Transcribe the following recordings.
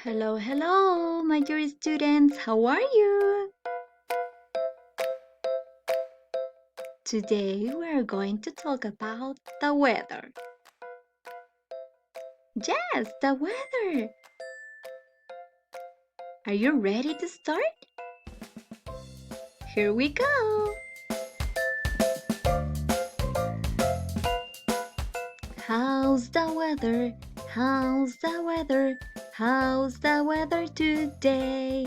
Hello, hello, my dear students. How are you? Today we are going to talk about the weather. Yes, the weather. Are you ready to start? Here we go. How's the weather? How's the weather? How's the weather today?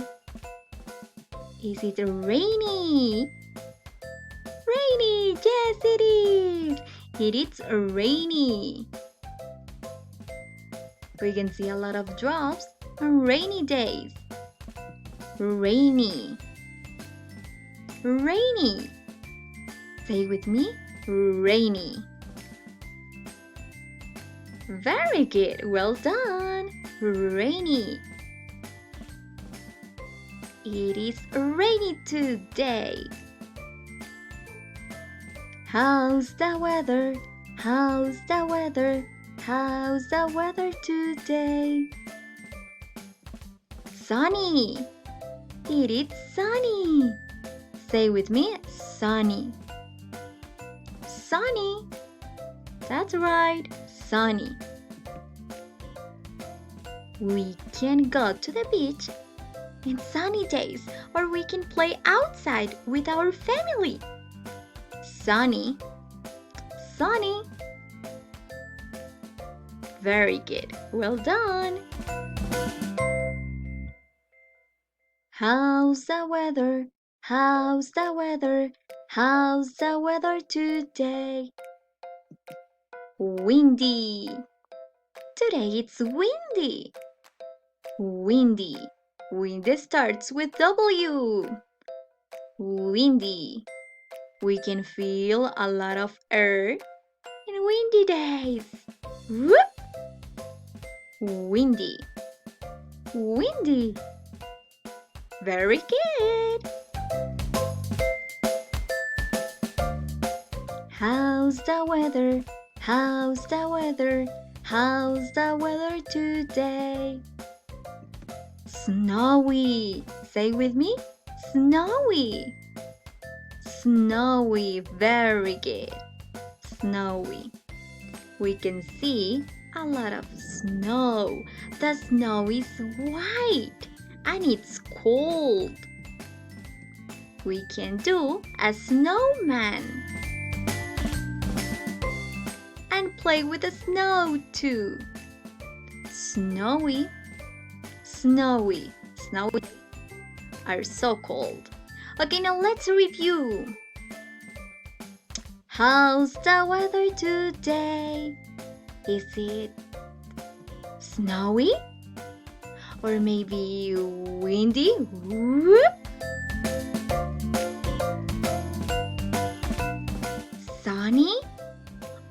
Is it rainy? Rainy, yes it is. It is rainy. We can see a lot of drops on rainy days. Rainy. Rainy. Say with me, rainy. Very good. Well done. Rainy. It is rainy today. How's the weather? How's the weather? How's the weather today? Sunny. It is sunny. Say with me, sunny. Sunny. That's right, sunny. We can go to the beach in sunny days, or we can play outside with our family. Sunny. Sunny. Very good. Well done. How's the weather? How's the weather? How's the weather today? Windy. Today it's windy. Windy. Windy starts with W. Windy. We can feel a lot of air in windy days. Whoop! Windy. Windy. Very good. How's the weather? How's the weather? How's the weather today? Snowy. Say with me, snowy. Snowy. Very good. Snowy. We can see a lot of snow. The snow is white and it's cold. We can do a snowman and play with the snow too. Snowy, snowy, snowy are so cold. Okay, now let's review. How's the weather today? Is it snowy? Or maybe windy? Whoop! Sunny?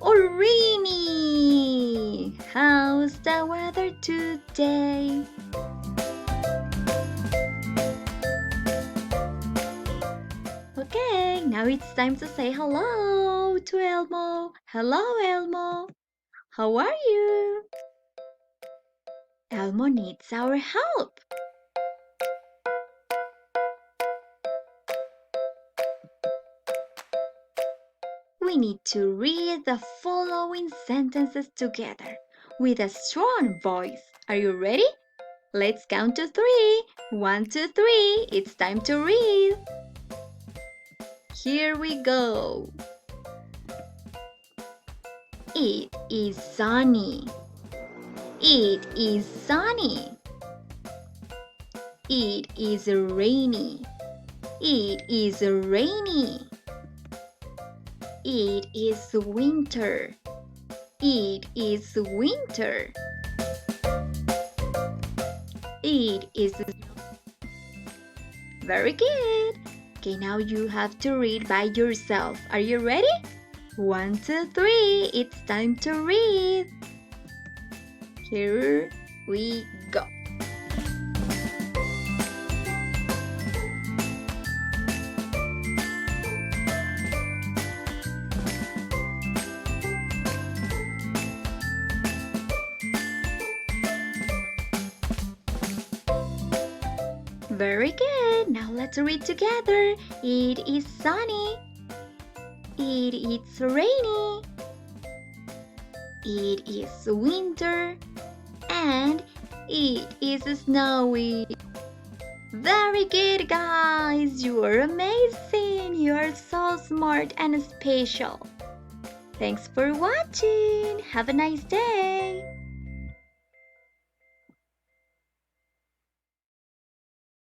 Or rainy? How's the weather today? Okay, now it's time to say hello to Elmo. Hello, Elmo. How are you? Elmo needs our help. We need to read the following sentences together with a strong voice. Are you ready? Let's count to 3. 1, 2, 3. It's time to read. Here we go. It is sunny. It is sunny. It is rainy. It is rainy. It is winter. It is winter. It is very good. Okay, now you have to read by yourself. Are you ready? 1, 2, 3. It's time to read. Here we go. Very good. Now let's read together. It is sunny. It's rainy. It is winter. And it is snowy. Very good, guys. You are amazing. You are so smart and special. Thanks for watching. Have a nice day.